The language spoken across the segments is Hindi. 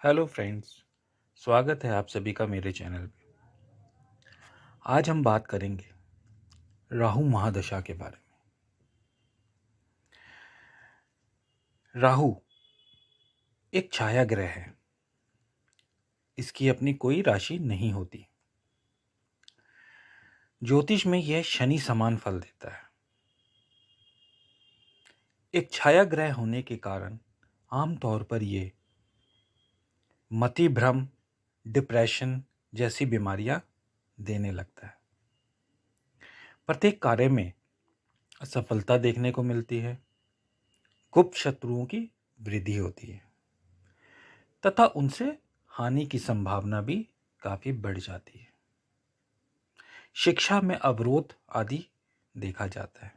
Hello friends. स्वागत है आप सभी का मेरे चैनल पे। आज हम बात करेंगे राहु महादशा के बारे में। राहु एक छाया ग्रह है। इसकी अपनी कोई राशि नहीं होती। ज्योतिष में यह शनि समान फल देता है। एक छाया ग्रह होने के कारण आमतौर पर ये मति भ्रम, डिप्रेशन जैसी बीमारियां देने लगता है। प्रत्येक कार्य में असफलता देखने को मिलती है। गुप्त शत्रुओं की वृद्धि होती है तथा उनसे हानि की संभावना भी काफी बढ़ जाती है। शिक्षा में अवरोध आदि देखा जाता है।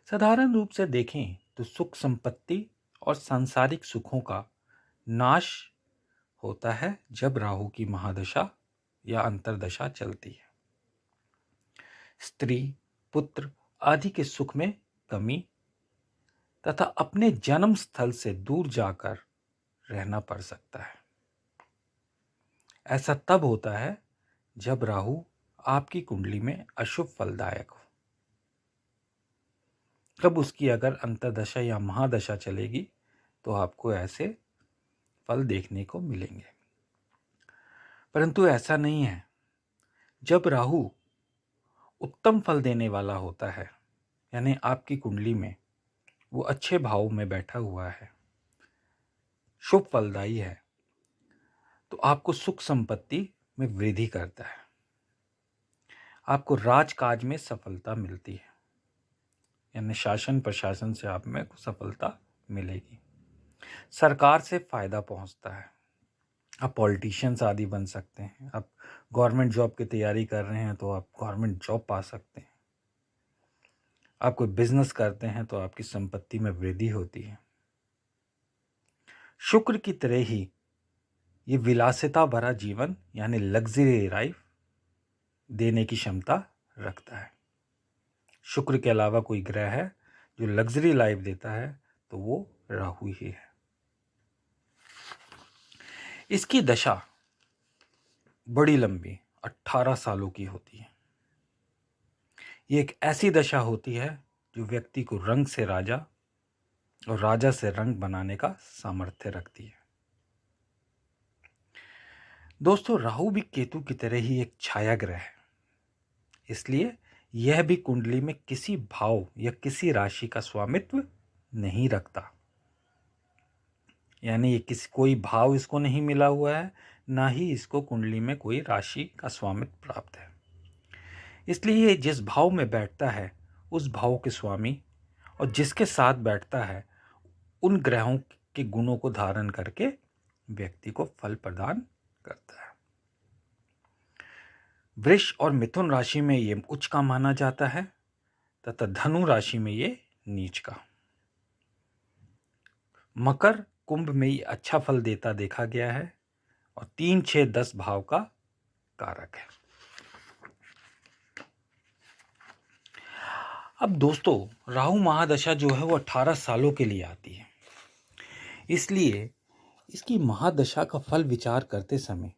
साधारण रूप से देखें तो सुख संपत्ति और सांसारिक सुखों का नाश होता है जब राहु की महादशा या अंतर्दशा चलती है। स्त्री, पुत्र आदि के सुख में कमी तथा अपने जन्म स्थल से दूर जाकर रहना पड़ सकता है। ऐसा तब होता है जब राहु आपकी कुंडली में अशुभ फलदायक हो। तब उसकी अगर अंतर्दशा या महादशा चलेगी तो आपको ऐसे फल देखने को मिलेंगे। परंतु ऐसा नहीं है। जब राहु उत्तम फल देने वाला होता है, यानी आपकी कुंडली में वो अच्छे भाव में बैठा हुआ है, शुभ फलदायी है, तो आपको सुख संपत्ति में वृद्धि करता है। आपको राजकाज में सफलता मिलती है, यानी शासन प्रशासन से आप में सफलता मिलेगी। सरकार से फायदा पहुंचता है। आप पॉलिटिशियंस आदि बन सकते हैं। आप गवर्नमेंट जॉब की तैयारी कर रहे हैं तो आप गवर्नमेंट जॉब पा सकते हैं। आप कोई बिजनेस करते हैं तो आपकी संपत्ति में वृद्धि होती है। शुक्र की तरह ही ये विलासिता भरा जीवन यानी लग्जरी लाइफ देने की क्षमता रखता है। शुक्र के अलावा कोई ग्रह है जो लग्जरी लाइफ देता है तो वो राहु ही है। इसकी दशा बड़ी लंबी 18 सालों की होती है। ये एक ऐसी दशा होती है जो व्यक्ति को रंग से राजा और राजा से रंग बनाने का सामर्थ्य रखती है। दोस्तों, राहु भी केतु की तरह ही एक छाया ग्रह है। इसलिए यह भी कुंडली में किसी भाव या किसी राशि का स्वामित्व नहीं रखता। यानी ये कोई भाव इसको नहीं मिला हुआ है, ना ही इसको कुंडली में कोई राशि का स्वामित्व प्राप्त है। इसलिए ये जिस भाव में बैठता है उस भाव के स्वामी और जिसके साथ बैठता है उन ग्रहों के गुणों को धारण करके व्यक्ति को फल प्रदान करता है। वृष और मिथुन राशि में ये उच्च का माना जाता है तथा धनु राशि में ये नीच का। मकर, कुंभ में ये अच्छा फल देता देखा गया है और 3, 6, 10 भाव का कारक है। अब दोस्तों, राहु महादशा जो है वो 18 सालों के लिए आती है। इसलिए इसकी महादशा का फल विचार करते समय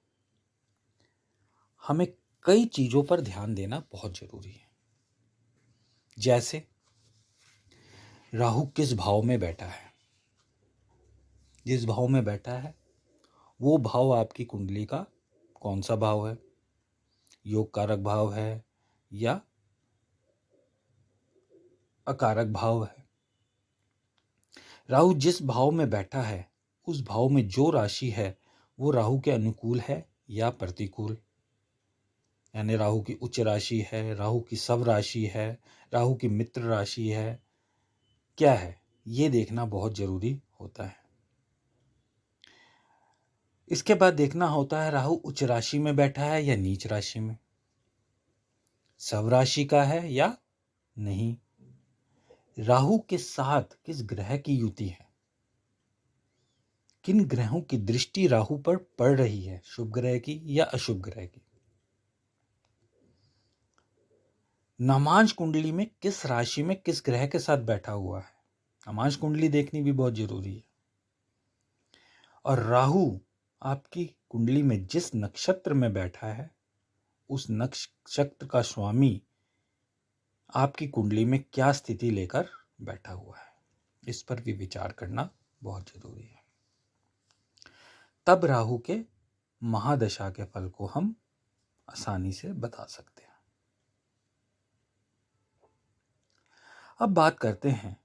हमें कई चीजों पर ध्यान देना बहुत जरूरी है। जैसे राहु किस भाव में बैठा है। जिस भाव में बैठा है वो भाव आपकी कुंडली का कौन सा भाव है, योग कारक भाव है या अकारक भाव है। राहु जिस भाव में बैठा है उस भाव में जो राशि है वो राहु के अनुकूल है या प्रतिकूल। यानी राहु की उच्च राशि है, राहु की सब राशि है, राहु की मित्र राशि है, क्या है ये देखना बहुत जरूरी होता है। इसके बाद देखना होता है राहु उच्च राशि में बैठा है या नीच राशि में, सब राशि का है या नहीं, राहु के साथ किस ग्रह की युति है, किन ग्रहों की दृष्टि राहु पर पड़ रही है, शुभ ग्रह की या अशुभ ग्रह की। नामांश कुंडली में किस राशि में किस ग्रह के साथ बैठा हुआ है। नामांश कुंडली देखनी भी बहुत जरूरी है। और राहु आपकी कुंडली में जिस नक्षत्र में बैठा है, उस नक्षत्र का स्वामी आपकी कुंडली में क्या स्थिति लेकर बैठा हुआ है, इस पर भी विचार करना बहुत जरूरी है। तब राहु के महादशा के फल को हम आसानी से बता सकते हैं। अब बात करते हैं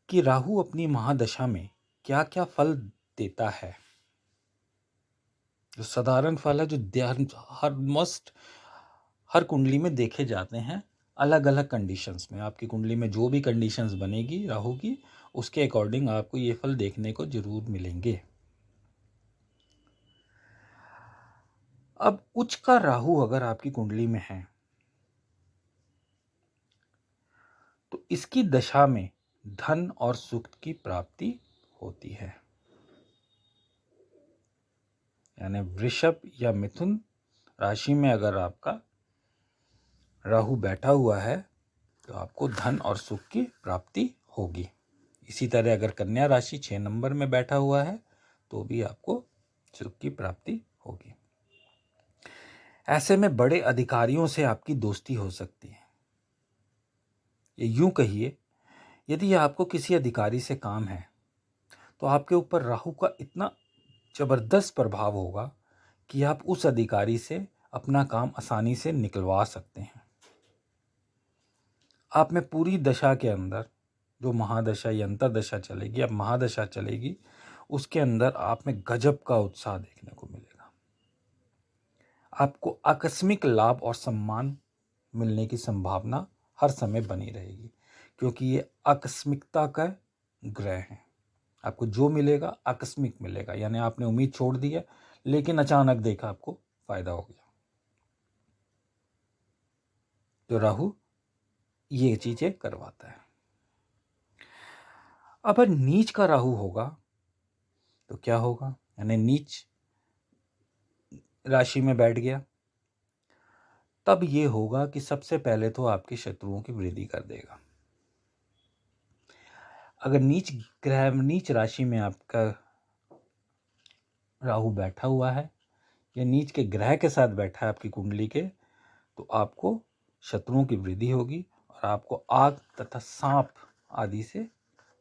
कि राहु अपनी महादशा में क्या क्या फल देता है। जो साधारण फल है, जो हर कुंडली में देखे जाते हैं, अलग अलग कंडीशंस में। आपकी कुंडली में जो भी कंडीशंस बनेगी राहु की, उसके अकॉर्डिंग आपको ये फल देखने को जरूर मिलेंगे। अब उच्च का राहु अगर आपकी कुंडली में है तो इसकी दशा में धन और सुख की प्राप्ति होती है। यानी वृषभ या मिथुन राशि में अगर आपका राहु बैठा हुआ है तो आपको धन और सुख की प्राप्ति होगी। इसी तरह अगर कन्या राशि 6 नंबर में बैठा हुआ है तो भी आपको सुख की प्राप्ति होगी। ऐसे में बड़े अधिकारियों से आपकी दोस्ती हो सकती है। ये यूं कहिए, यदि आपको किसी अधिकारी से काम है तो आपके ऊपर राहु का इतना जबरदस्त प्रभाव होगा कि आप उस अधिकारी से अपना काम आसानी से निकलवा सकते हैं। आप में पूरी दशा के अंदर जो महादशा या अंतरदशा चलेगी, अब महादशा चलेगी, उसके अंदर आप में गजब का उत्साह देखने को मिलेगा। आपको आकस्मिक लाभ और सम्मान मिलने की संभावना हर समय बनी रहेगी, क्योंकि ये आकस्मिकता का ग्रह है। आपको जो मिलेगा आकस्मिक मिलेगा, यानी आपने उम्मीद छोड़ दी है लेकिन अचानक देखा आपको फायदा हो गया। तो राहु ये चीजें करवाता है। अब नीच का राहु होगा तो क्या होगा, यानी नीच राशि में बैठ गया, तब ये होगा कि सबसे पहले तो आपके शत्रुओं की वृद्धि कर देगा। अगर नीच राशि में आपका राहु बैठा हुआ है या नीच के ग्रह के साथ बैठा है आपकी कुंडली के, तो आपको शत्रुओं की वृद्धि होगी और आपको आग तथा सांप आदि से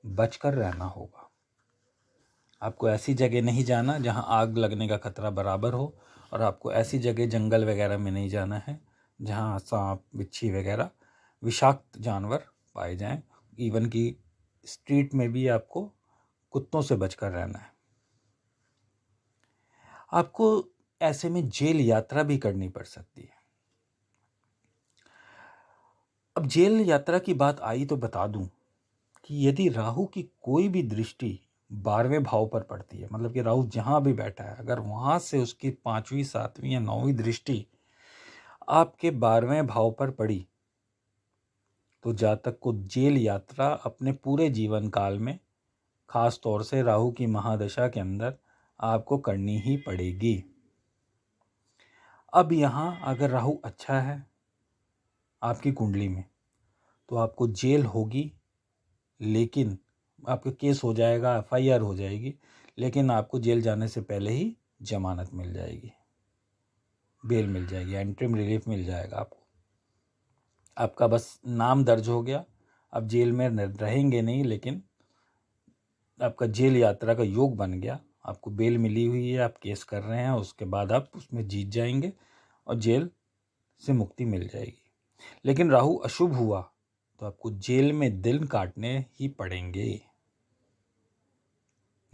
बचकर रहना होगा। आपको ऐसी जगह नहीं जाना जहां आग लगने का खतरा बराबर हो, और आपको ऐसी जगह जंगल वगैरह में नहीं जाना है जहां सांप बिच्छी वगैरह विषाक्त जानवर पाए जाएं। इवन कि स्ट्रीट में भी आपको कुत्तों से बचकर रहना है। आपको ऐसे में जेल यात्रा भी करनी पड़ सकती है। अब जेल यात्रा की बात आई तो बता दूं कि यदि राहु की कोई भी दृष्टि 12वें भाव पर पड़ती है, मतलब कि राहु जहां भी बैठा है, अगर वहां से उसकी 5वीं 7वीं या 9वीं दृष्टि आपके 12वें भाव पर पड़ी तो जातक को जेल यात्रा अपने पूरे जीवन काल में, खास तौर से राहु की महादशा के अंदर, आपको करनी ही पड़ेगी। अब यहाँ अगर राहु अच्छा है आपकी कुंडली में तो आपको जेल होगी, लेकिन आपका केस हो जाएगा, FIR हो जाएगी, लेकिन आपको जेल जाने से पहले ही जमानत मिल जाएगी, बेल मिल जाएगी, एंट्रीम रिलीफ मिल जाएगा आपको। आपका बस नाम दर्ज हो गया, अब जेल में रहेंगे नहीं, लेकिन आपका जेल यात्रा का योग बन गया। आपको बेल मिली हुई है, आप केस कर रहे हैं, उसके बाद आप उसमें जीत जाएंगे और जेल से मुक्ति मिल जाएगी। लेकिन राहु अशुभ हुआ तो आपको जेल में दिन काटने ही पड़ेंगे,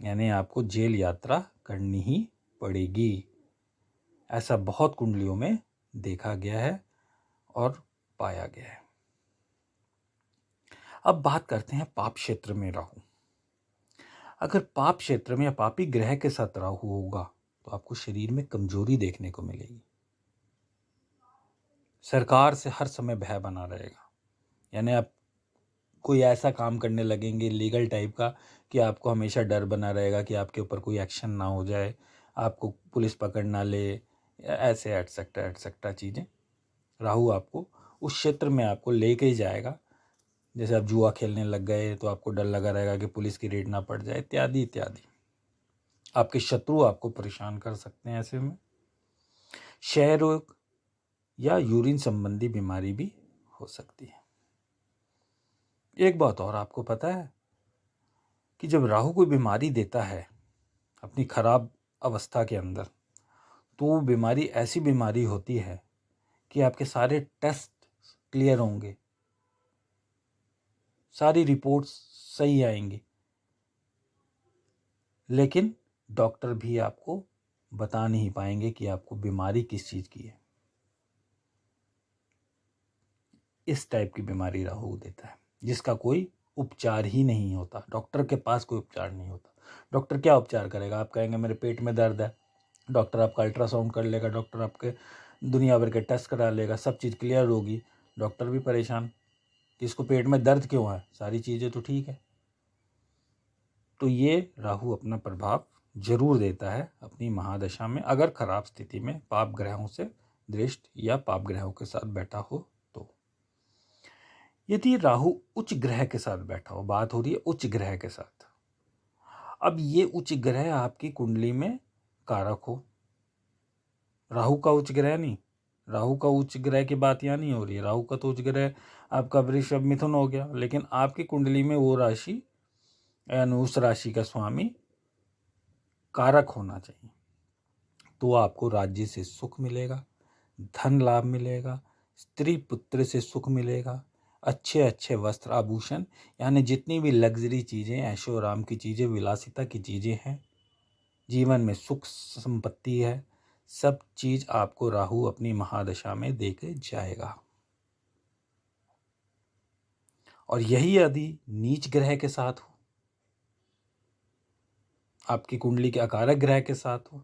यानी आपको जेल यात्रा करनी ही पड़ेगी। ऐसा बहुत कुंडलियों में देखा गया है और पाया गया है। अब बात करते हैं पाप क्षेत्र में राहु। अगर पाप क्षेत्र में या पापी ग्रह के साथ राहु होगा तो आपको शरीर में कमजोरी देखने को मिलेगी। सरकार से हर समय भय बना रहेगा, यानी आप कोई ऐसा काम करने लगेंगे लीगल टाइप का कि आपको हमेशा डर बना रहेगा कि आपके ऊपर कोई एक्शन ना हो जाए, आपको पुलिस पकड़ ना ले, ऐसे एटसेट्रा चीज़ें। राहु आपको उस क्षेत्र में आपको लेके ही जाएगा। जैसे आप जुआ खेलने लग गए तो आपको डर लगा रहेगा कि पुलिस की रेड ना पड़ जाए, इत्यादि इत्यादि। आपके शत्रु आपको परेशान कर सकते हैं। ऐसे में क्षय रोग या यूरिन संबंधी बीमारी भी हो सकती है। एक बात और आपको पता है कि जब राहु कोई बीमारी देता है अपनी खराब अवस्था के अंदर, तो वो बीमारी ऐसी बीमारी होती है कि आपके सारे टेस्ट क्लियर होंगे, सारी रिपोर्ट्स सही आएंगी, लेकिन डॉक्टर भी आपको बता नहीं पाएंगे कि आपको बीमारी किस चीज़ की है। इस टाइप की बीमारी राहु देता है जिसका कोई उपचार ही नहीं होता। डॉक्टर के पास कोई उपचार नहीं होता। डॉक्टर क्या उपचार करेगा? आप कहेंगे मेरे पेट में दर्द है, डॉक्टर आपका अल्ट्रासाउंड कर लेगा, डॉक्टर आपके दुनिया भर के टेस्ट करा लेगा, सब चीज़ क्लियर होगी, डॉक्टर भी परेशान कि इसको पेट में दर्द क्यों है, सारी चीज़ें तो ठीक है। तो ये राहु अपना प्रभाव जरूर देता है अपनी महादशा में, अगर खराब स्थिति में पाप ग्रहों से दृष्ट या पाप ग्रहों के साथ बैठा हो तो। यदि राहु उच्च ग्रह के साथ बैठा हो, बात हो रही है उच्च ग्रह के साथ, अब ये उच्च ग्रह आपकी कुंडली में कारक हो, राहु का उच्च ग्रह नहीं, राहु का उच्च ग्रह की बात यहाँ नहीं हो रही है। राहु का तो उच्च ग्रह आपका वृषभ मिथुन हो गया, लेकिन आपकी कुंडली में वो राशि यानी उस राशि का स्वामी कारक होना चाहिए, तो आपको राज्य से सुख मिलेगा, धन लाभ मिलेगा, स्त्री पुत्र से सुख मिलेगा, अच्छे अच्छे वस्त्र आभूषण यानी जितनी भी लग्जरी चीज़ें, ऐशो आराम की चीज़ें, विलासिता की चीज़ें हैं, जीवन में सुख संपत्ति है, सब चीज़ आपको राहु अपनी महादशा में देके जाएगा। और यही यदि नीच ग्रह के साथ हो, आपकी कुंडली के अकारक ग्रह के साथ हो,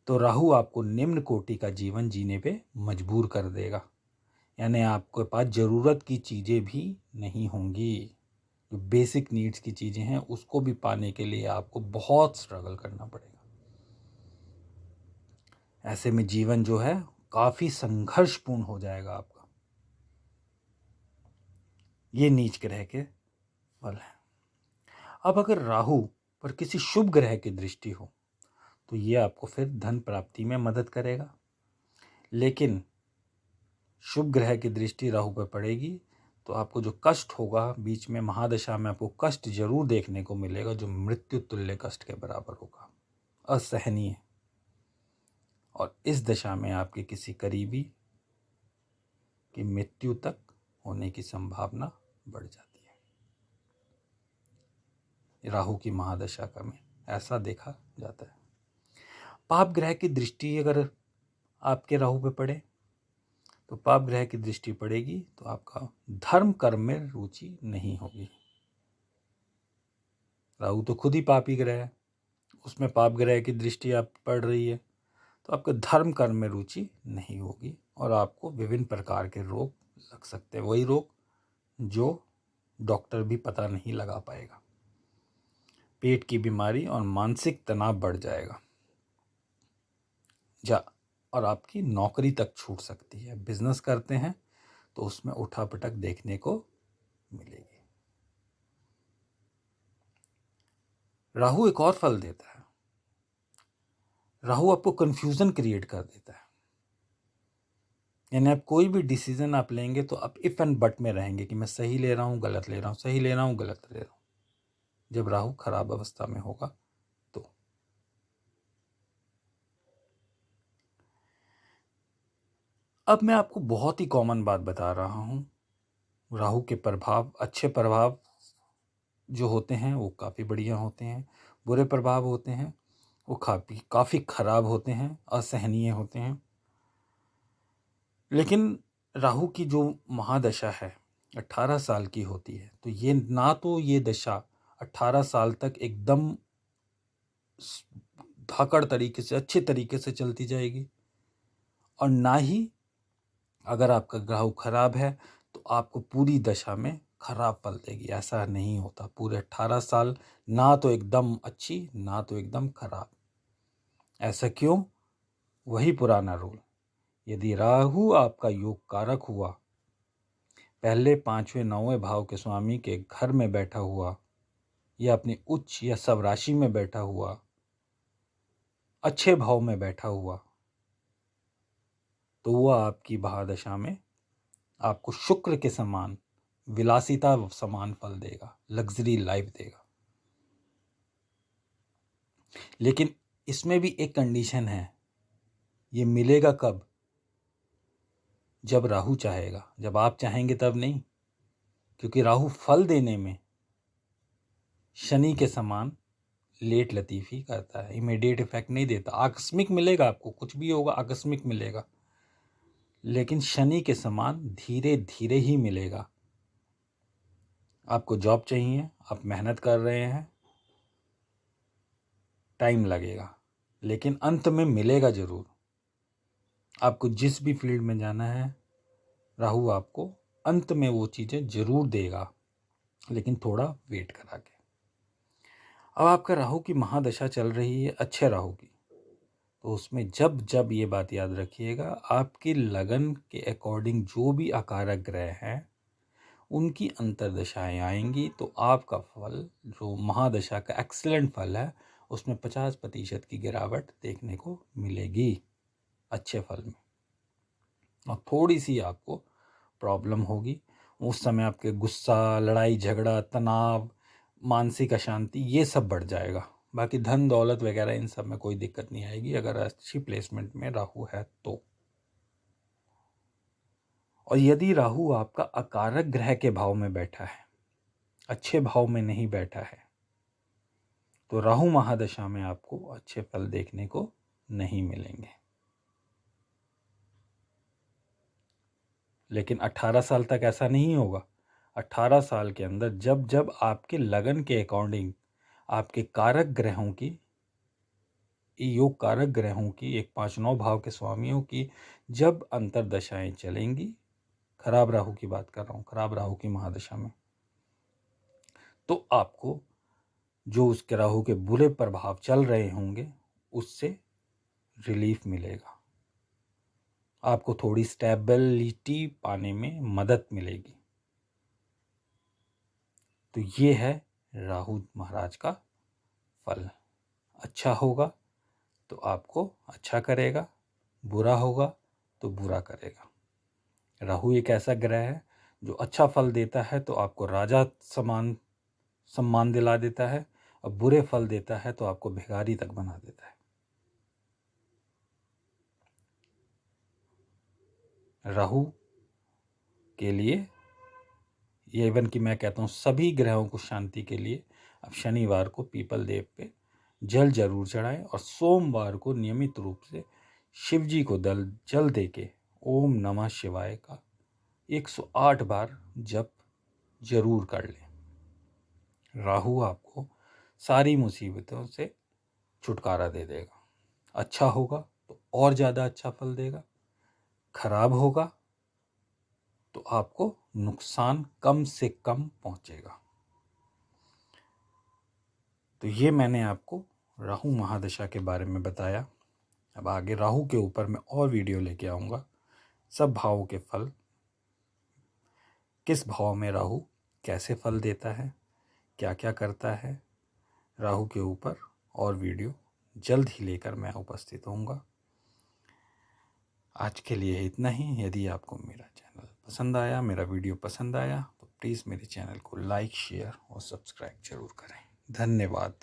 तो राहु आपको निम्न कोटि का जीवन जीने पे मजबूर कर देगा। यानी आपके पास ज़रूरत की चीज़ें भी नहीं होंगी, जो बेसिक नीड्स की चीज़ें हैं उसको भी पाने के लिए आपको बहुत स्ट्रगल करना पड़ेगा। ऐसे में जीवन जो है काफ़ी संघर्षपूर्ण हो जाएगा आपका। ये नीच ग्रह के फल है। अब अगर राहु पर किसी शुभ ग्रह की दृष्टि हो तो ये आपको फिर धन प्राप्ति में मदद करेगा, लेकिन शुभ ग्रह की दृष्टि राहु पर पड़ेगी तो आपको जो कष्ट होगा बीच में महादशा में, आपको कष्ट जरूर देखने को मिलेगा जो मृत्यु तुल्य कष्ट के बराबर होगा, असहनीय। और इस दशा में आपके किसी करीबी की मृत्यु तक होने की संभावना बढ़ जाती है। राहु की महादशा का में ऐसा देखा जाता है। पाप ग्रह की दृष्टि अगर आपके राहु पे पड़े तो पाप ग्रह की दृष्टि पड़ेगी तो आपका धर्म कर्म में रुचि नहीं होगी। राहु तो खुद ही पापी ग्रह है, उसमें पाप ग्रह की दृष्टि आप पड़ रही है तो आपके धर्म कर्म में रुचि नहीं होगी और आपको विभिन्न प्रकार के रोग लग सकते हैं, वही रोग जो डॉक्टर भी पता नहीं लगा पाएगा। पेट की बीमारी और मानसिक तनाव बढ़ जाएगा और आपकी नौकरी तक छूट सकती है। बिजनेस करते हैं तो उसमें उठापटक देखने को मिलेगी। राहु एक और फल देता है, राहु आपको कंफ्यूजन क्रिएट कर देता है। यानी आप कोई भी डिसीजन आप लेंगे तो आप इफ एंड बट में रहेंगे कि मैं सही ले रहा हूँ, गलत ले रहा हूँ, सही ले रहा हूँ, गलत ले रहा हूँ, जब राहु खराब अवस्था में होगा तो। अब मैं आपको बहुत ही कॉमन बात बता रहा हूँ। राहु के प्रभाव, अच्छे प्रभाव जो होते हैं वो काफ़ी बढ़िया होते हैं, बुरे प्रभाव होते हैं वो काफ़ी खराब होते हैं, असहनीय होते हैं। लेकिन राहु की जो महादशा है 18 साल की होती है, तो ये ना तो ये दशा 18 साल तक एकदम धाकड़ तरीके से, अच्छे तरीके से चलती जाएगी, और ना ही अगर आपका राहु खराब है तो आपको पूरी दशा में खराब फल देगी। ऐसा नहीं होता। पूरे 18 साल ना तो एकदम अच्छी ना तो एकदम खराब। ऐसा क्यों? वही पुराना रूल, यदि राहु आपका योग कारक हुआ, पहले 5वें 9वें भाव के स्वामी के घर में बैठा हुआ, या अपनी उच्च या स्वराशि में बैठा हुआ, अच्छे भाव में बैठा हुआ, तो वह आपकी महादशा में आपको शुक्र के समान विलासिता समान फल देगा, लग्जरी लाइफ देगा। लेकिन इसमें भी एक कंडीशन है, ये मिलेगा कब? जब राहु चाहेगा। जब आप चाहेंगे तब नहीं, क्योंकि राहु फल देने में शनि के समान लेट लतीफ़ी करता है, इमीडिएट इफेक्ट नहीं देता। आकस्मिक मिलेगा, आपको कुछ भी होगा आकस्मिक मिलेगा, लेकिन शनि के समान धीरे धीरे ही मिलेगा। आपको जॉब चाहिए, आप मेहनत कर रहे हैं, टाइम लगेगा, लेकिन अंत में मिलेगा ज़रूर। आपको जिस भी फील्ड में जाना है, राहु आपको अंत में वो चीज़ें ज़रूर देगा, लेकिन थोड़ा वेट करा के। अब आपका राहु की महादशा चल रही है, अच्छे राहु की, तो उसमें जब जब ये बात याद रखिएगा, आपकी लगन के अकॉर्डिंग जो भी अकारक ग्रह हैं उनकी अंतर्दशाएं आएंगी, तो आपका फल जो महादशा का एक्सीलेंट फल है उसमें 50% की गिरावट देखने को मिलेगी अच्छे फल में। और थोड़ी सी आपको प्रॉब्लम होगी उस समय, आपके गुस्सा, लड़ाई झगड़ा, तनाव, मानसिक अशांति ये सब बढ़ जाएगा। बाकी धन दौलत वगैरह इन सब में कोई दिक्कत नहीं आएगी अगर अच्छी प्लेसमेंट में राहु है तो। और यदि राहु आपका अकारक ग्रह के भाव में बैठा है, अच्छे भाव में नहीं बैठा है, तो राहु महादशा में आपको अच्छे फल देखने को नहीं मिलेंगे। लेकिन 18 साल तक ऐसा नहीं होगा। 18 साल के अंदर जब जब आपके लगन के अकॉर्डिंग आपके कारक ग्रहों की, योग कारक ग्रहों की, एक 5-9 भाव के स्वामियों की जब अंतर्दशाएं चलेंगी, खराब राहु की बात कर रहा हूँ, खराब राहु की महादशा में, तो आपको जो उसके राहु के बुरे प्रभाव चल रहे होंगे उससे रिलीफ मिलेगा, आपको थोड़ी स्टेबिलिटी पाने में मदद मिलेगी। तो ये है राहु महाराज का फल। अच्छा होगा तो आपको अच्छा करेगा, बुरा होगा तो बुरा करेगा। राहु एक ऐसा ग्रह है जो अच्छा फल देता है तो आपको राजा समान सम्मान दिला देता है, और बुरे फल देता है तो आपको भिखारी तक बना देता है। राहु के लिए ये इवन कि मैं कहता हूँ सभी ग्रहों को शांति के लिए अब शनिवार को पीपल देव पे जल जरूर चढ़ाएं, और सोमवार को नियमित रूप से शिव जी को जल दे के ओम नमः शिवाय का 108 बार जप जरूर कर लें। राहु आपको सारी मुसीबतों से छुटकारा दे देगा। अच्छा होगा तो और ज़्यादा अच्छा फल देगा, खराब होगा तो आपको नुकसान कम से कम पहुंचेगा। तो ये मैंने आपको राहु महादशा के बारे में बताया। अब आगे राहु के ऊपर मैं और वीडियो लेके आऊँगा, सब भावों के फल, किस भाव में राहु कैसे फल देता है, क्या क्या करता है, राहु के ऊपर और वीडियो जल्द ही लेकर मैं उपस्थित होऊंगा। आज के लिए इतना ही। यदि आपको मेरा चैनल पसंद आया, मेरा वीडियो पसंद आया, तो प्लीज़ मेरे चैनल को लाइक, शेयर और सब्सक्राइब जरूर करें। धन्यवाद।